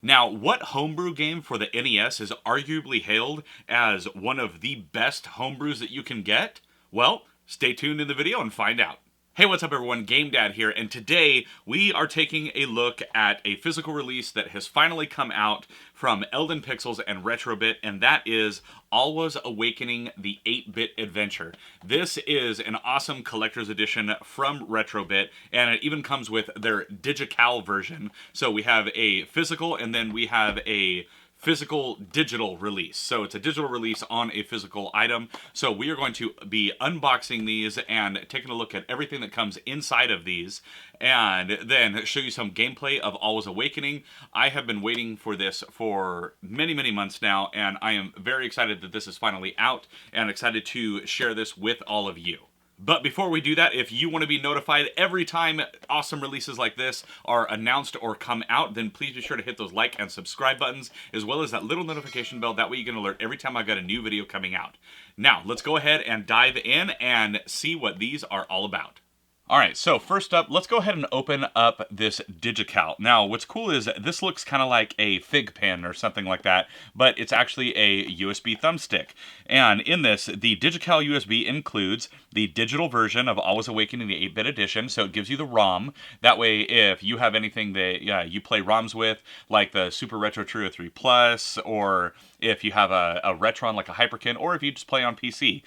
Now, what homebrew game for the NES is arguably hailed as one of the best homebrews that you can get? Well, stay tuned in the video and find out. Hey, what's up everyone? GameDad here, and today we are taking a look at a physical release that has finally come out from Elden Pixels and Retro-Bit, and that is Alwa's Awakening: The 8-Bit Adventure. This is an awesome collector's edition from Retro-Bit, and it even comes with their digital version. So we have a physical, and then we have a physical digital release. So it's a digital release on a physical item. So we are going to be unboxing these and taking a look at everything that comes inside of these, and then show you some gameplay of Alwa's Awakening. I have been waiting for this for many months now, and I am very excited that this is finally out and excited to share this with all of you. But before we do that, if you want to be notified every time awesome releases like this are announced or come out, then please be sure to hit those like and subscribe buttons, as well as that little notification bell. That way you get an alert every time I've got a new video coming out. Now, let's go ahead and dive in and see what these are all about. Alright, so first up, let's go ahead and open up this digital. Now, what's cool is this looks kind of like a fig pen or something like that, but it's actually a USB thumbstick. And in this, the digital USB includes the digital version of Alwa's Awakening, the 8-bit edition, so it gives you the ROM. That way, if you have anything that you play ROMs with, like the Super Retro Trio 3 Plus, or if you have a Retron like a Hyperkin, or if you just play on PC,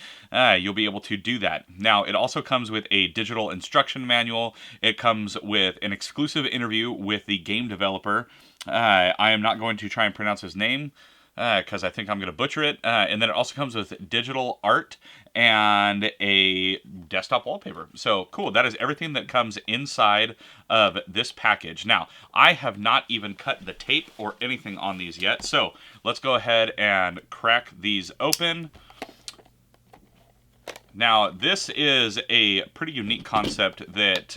you'll be able to do that. Now, it also comes with a digital instruction manual. It comes with an exclusive interview with the game developer. I am not going to try and pronounce his name, because I think I'm going to butcher it. And then it also comes with digital art and a desktop wallpaper. So cool, that is everything that comes inside of this package. Now, I have not even cut the tape or anything on these yet, so let's go ahead and crack these open. Now, this is a pretty unique concept that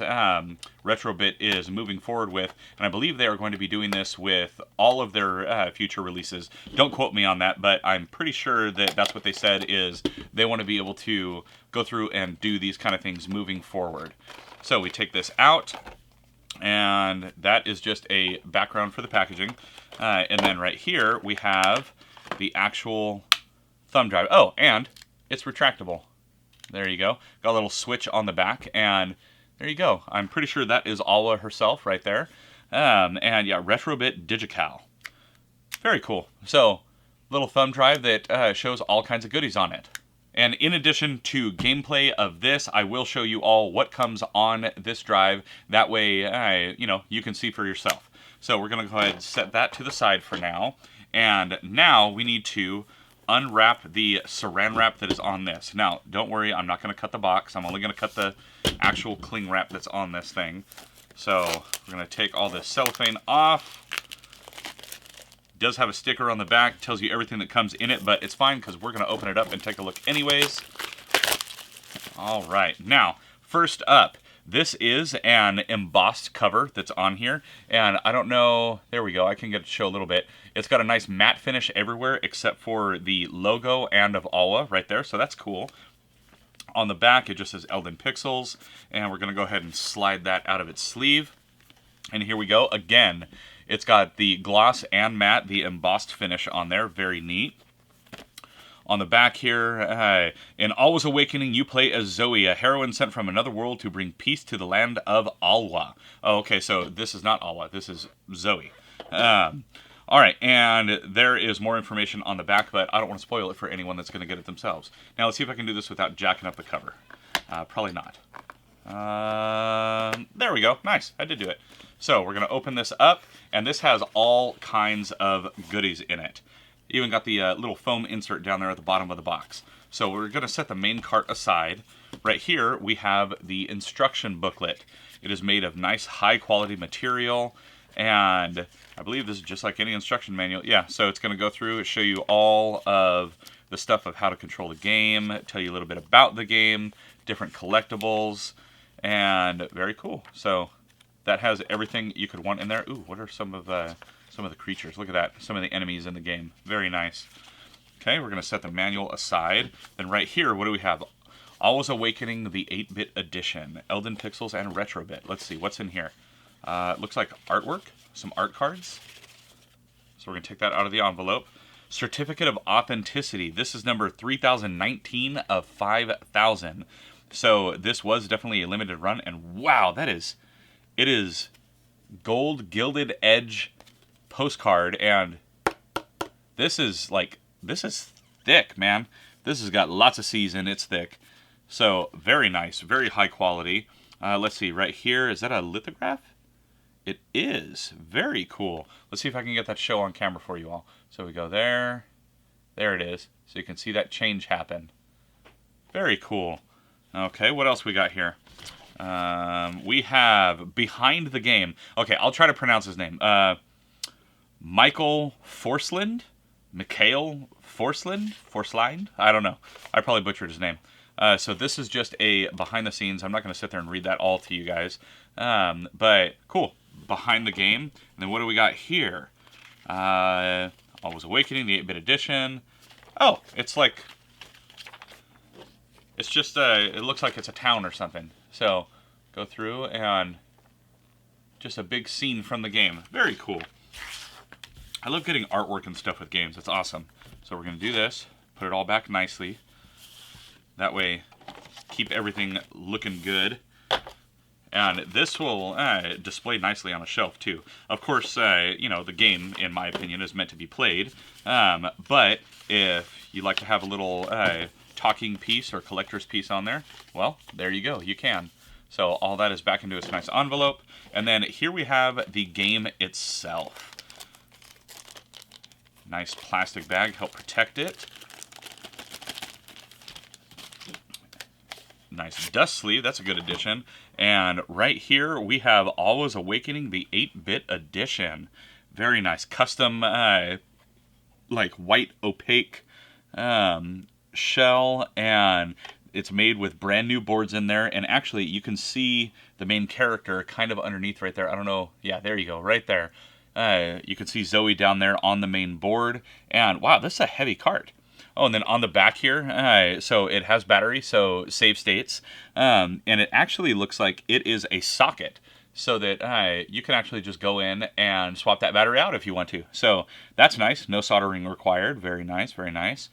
Retro-Bit is moving forward with, and I believe they are going to be doing this with all of their future releases. Don't quote me on that, but I'm pretty sure that that's what they said, is they want to be able to go through and do these kind of things moving forward. So we take this out, and that is just a background for the packaging. And then right here, we have the actual thumb drive. Oh, and it's retractable. There you go. Got a little switch on the back, and there you go. I'm pretty sure that is Alwa herself right there. And yeah, Retro-Bit Digital. Very cool. So, little thumb drive that shows all kinds of goodies on it. And in addition to gameplay of this, I will show you all what comes on this drive. That way, you can see for yourself. So we're going to go ahead and set that to the side for now. And now we need to unwrap the saran wrap that is on this. Now, don't worry, I'm not going to cut the box. I'm only going to cut the actual cling wrap that's on this thing. So, we're going to take all this cellophane off. It does have a sticker on the back, tells you everything that comes in it, but it's fine because we're going to open it up and take a look anyways. Alright, now, first up, this is an embossed cover that's on here, and I don't know, there we go, I can get it to show a little bit. It's got a nice matte finish everywhere except for the logo and of Alwa right there, so that's cool. On the back, it just says Elden Pixels, and we're going to go ahead and slide that out of its sleeve. And here we go, again, it's got the gloss and matte, the embossed finish on there, very neat. On the back here, in Alwa's Awakening, you play as Zoe, a heroine sent from another world to bring peace to the land of Alwa. Oh, okay, so this is not Alwa, this is Zoe. Alright, and there is more information on the back, but I don't want to spoil it for anyone that's going to get it themselves. Now, let's see if I can do this without jacking up the cover. Probably not. There we go. Nice, I did do it. So, we're going to open this up, and this has all kinds of goodies in it. Even got the little foam insert down there at the bottom of the box. So we're going to set the main cart aside. Right here we have the instruction booklet. It is made of nice high quality material, and I believe this is just like any instruction manual. Yeah, so it's going to go through and show you all of the stuff of how to control the game, tell you a little bit about the game, different collectibles, and very cool. So that has everything you could want in there. Ooh, what are some of the creatures? Look at that. Some of the enemies in the game. Very nice. Okay, we're going to set the manual aside. Then right here, what do we have? Alwa's Awakening, the 8-bit edition. Elden Pixels and Retro-Bit. Let's see, what's in here? Looks like artwork. Some art cards. So we're going to take that out of the envelope. Certificate of Authenticity. This is number 3019 of 5,000. So this was definitely a limited run. And wow, it is gold gilded edge postcard. And this is thick, man. This has got lots of C's in. It's thick. So very nice, very high quality. Let's see, right here, is that a lithograph? It is. Very cool. Let's see if I can get that show on camera for you all. So we go there. There it is. So you can see that change happen. Very cool. Okay, what else we got here? We have Behind the Game. Okay, I'll try to pronounce his name. Michael Forsland? Mikhail Forsland? I don't know. I probably butchered his name. So this is just a behind the scenes. I'm not going to sit there and read that all to you guys. But cool. Behind the Game. And then what do we got here? Alwa's Awakening, the 8-bit edition. Oh, it's just, it looks like it's a town or something. So go through and just a big scene from the game. Very cool. I love getting artwork and stuff with games. It's awesome. So we're going to do this. Put it all back nicely. That way, keep everything looking good. And this will display nicely on a shelf, too. Of course, the game, in my opinion, is meant to be played. But if you like to have a little talking piece or collector's piece on there, well, there you go. You can. So all that is back into its nice envelope. And then here we have the game itself. Nice plastic bag, help protect it. Nice dust sleeve, that's a good addition. And right here we have Alwa's Awakening, the 8-bit edition. Very nice, custom, white opaque shell, and it's made with brand new boards in there. And actually, you can see the main character kind of underneath right there. I don't know, yeah, there you go, right there. You can see Zoe down there on the main board. And wow, this is a heavy cart. Oh, and then on the back here, so it has battery, so save states. And it actually looks like it is a socket, so that you can actually just go in and swap that battery out if you want to. So that's nice. No soldering required. Very nice, very nice.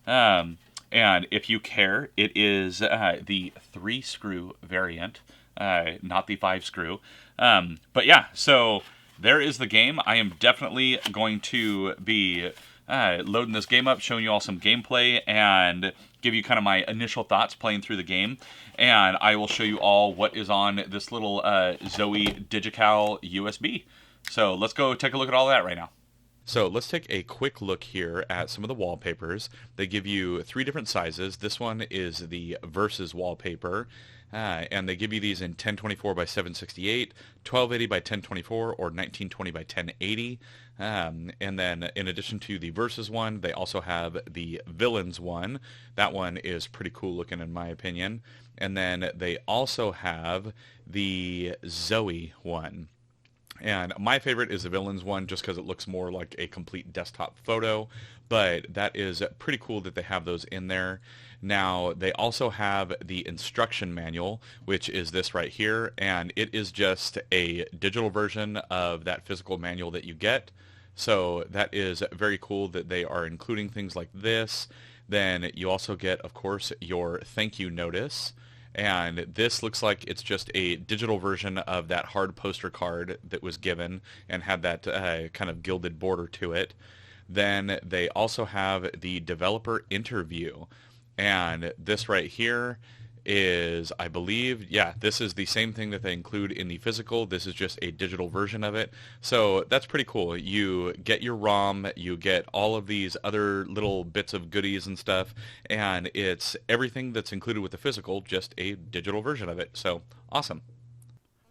And if you care, it is the 3-screw variant, not the 5-screw. But yeah, so there is the game. I am definitely going to be loading this game up, showing you all some gameplay, and give you kind of my initial thoughts playing through the game. And I will show you all what is on this little Zoe Digical USB. So let's go take a look at all that right now. So let's take a quick look here at some of the wallpapers. They give you 3 different sizes. This one is the Versus wallpaper. And they give you these in 1024 by 768, 1280 by 1024, or 1920 by 1080. And then in addition to the Versus one, they also have the Villains one. That one is pretty cool looking in my opinion. And then they also have the Zoe one. And my favorite is the Villains one just because it looks more like a complete desktop photo. But that is pretty cool that they have those in there. Now, they also have the instruction manual, which is this right here. And it is just a digital version of that physical manual that you get. So that is very cool that they are including things like this. Then you also get, of course, your thank you notice. And this looks like it's just a digital version of that hard poster card that was given and had that kind of gilded border to it. Then they also have the developer interview. And this right here is, I believe, yeah, this is the same thing that they include in the physical. This is just a digital version of it. So that's pretty cool. You get your ROM, you get all of these other little bits of goodies and stuff, and it's everything that's included with the physical, just a digital version of it. So awesome.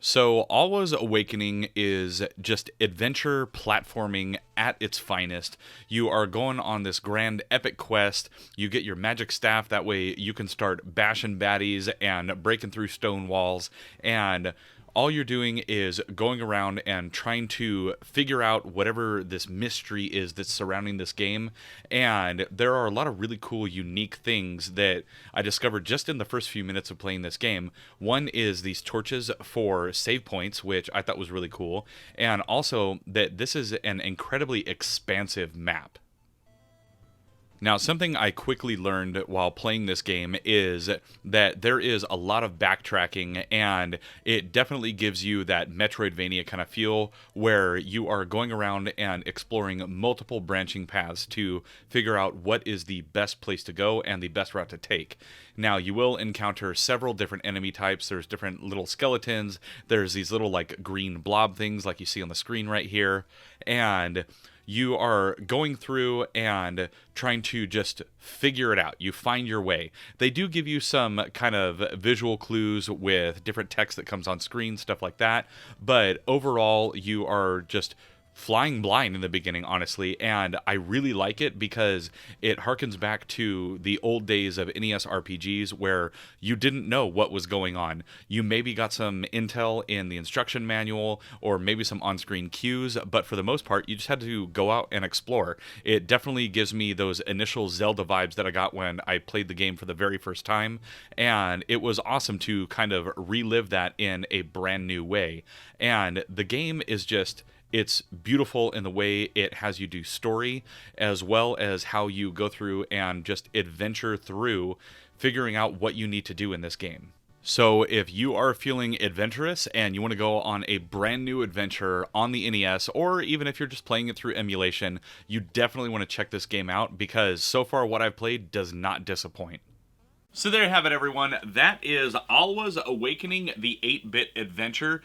So Alwa's Awakening is just adventure platforming at its finest. You are going on this grand epic quest. You get your magic staff. That way you can start bashing baddies and breaking through stone walls. And all you're doing is going around and trying to figure out whatever this mystery is that's surrounding this game. And there are a lot of really cool, unique things that I discovered just in the first few minutes of playing this game. One is these torches for save points, which I thought was really cool. And also that this is an incredibly expansive map. Now, something I quickly learned while playing this game is that there is a lot of backtracking, and it definitely gives you that Metroidvania kind of feel where you are going around and exploring multiple branching paths to figure out what is the best place to go and the best route to take. Now, you will encounter several different enemy types. There's different little skeletons. There's these little like green blob things like you see on the screen right here. And you are going through and trying to just figure it out. You find your way. They do give you some kind of visual clues with different text that comes on screen, stuff like that. But overall, you are just flying blind in the beginning, honestly, and I really like it because it harkens back to the old days of NES RPGs where you didn't know what was going on. You maybe got some intel in the instruction manual or maybe some on-screen cues, but for the most part, you just had to go out and explore. It definitely gives me those initial Zelda vibes that I got when I played the game for the very first time, and it was awesome to kind of relive that in a brand new way. And the game is just... it's beautiful in the way it has you do story, as well as how you go through and just adventure through figuring out what you need to do in this game. So if you are feeling adventurous and you want to go on a brand new adventure on the NES, or even if you're just playing it through emulation, you definitely want to check this game out because so far what I've played does not disappoint. So there you have it, everyone. That is Alwa's Awakening, the 8-Bit Adventure.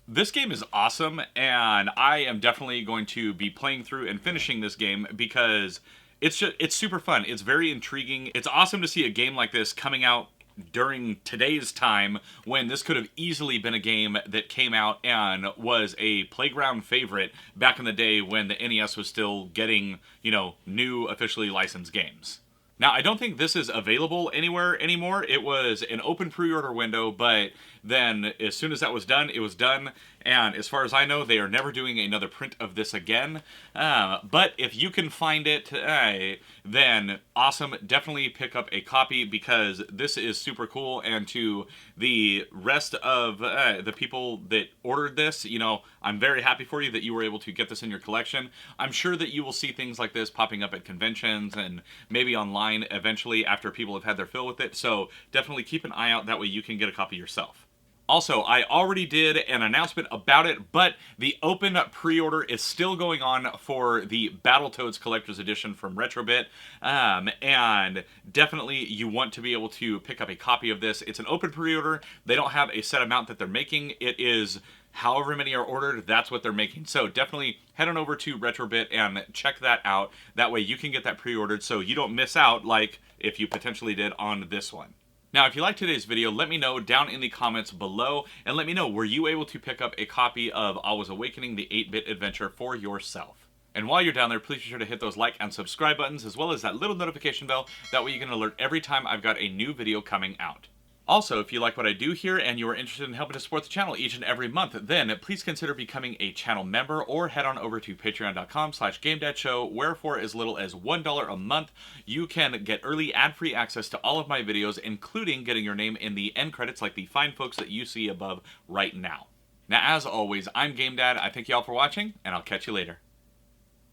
This game is awesome, and I am definitely going to be playing through and finishing this game because it's super fun. It's very intriguing. It's awesome to see a game like this coming out during today's time when this could have easily been a game that came out and was a playground favorite back in the day when the NES was still getting, new officially licensed games. Now, I don't think this is available anywhere anymore. It was an open pre-order window, but then as soon as that was done, it was done. And as far as I know, they are never doing another print of this again. But if you can find it, then awesome. Definitely pick up a copy because this is super cool. And to the rest of the people that ordered this, I'm very happy for you that you were able to get this in your collection. I'm sure that you will see things like this popping up at conventions and maybe online eventually after people have had their fill with it. So definitely keep an eye out. That way you can get a copy yourself. Also, I already did an announcement about it, but the open pre-order is still going on for the Battletoads Collector's Edition from Retro-Bit, and definitely you want to be able to pick up a copy of this. It's an open pre-order. They don't have a set amount that they're making. It is however many are ordered, that's what they're making. So definitely head on over to Retro-Bit and check that out. That way you can get that pre-ordered so you don't miss out like if you potentially did on this one. Now, if you liked today's video, let me know down in the comments below, and let me know, were you able to pick up a copy of Alwa's Awakening, the 8-Bit Adventure for yourself? And while you're down there, please be sure to hit those like and subscribe buttons, as well as that little notification bell. That way you can alert every time I've got a new video coming out. Also, if you like what I do here and you are interested in helping to support the channel each and every month, then please consider becoming a channel member or head on over to patreon.com/GameDadShow, where for as little as $1 a month, you can get early ad-free access to all of my videos, including getting your name in the end credits like the fine folks that you see above right now. Now, as always, I'm GameDad. I thank you all for watching, and I'll catch you later.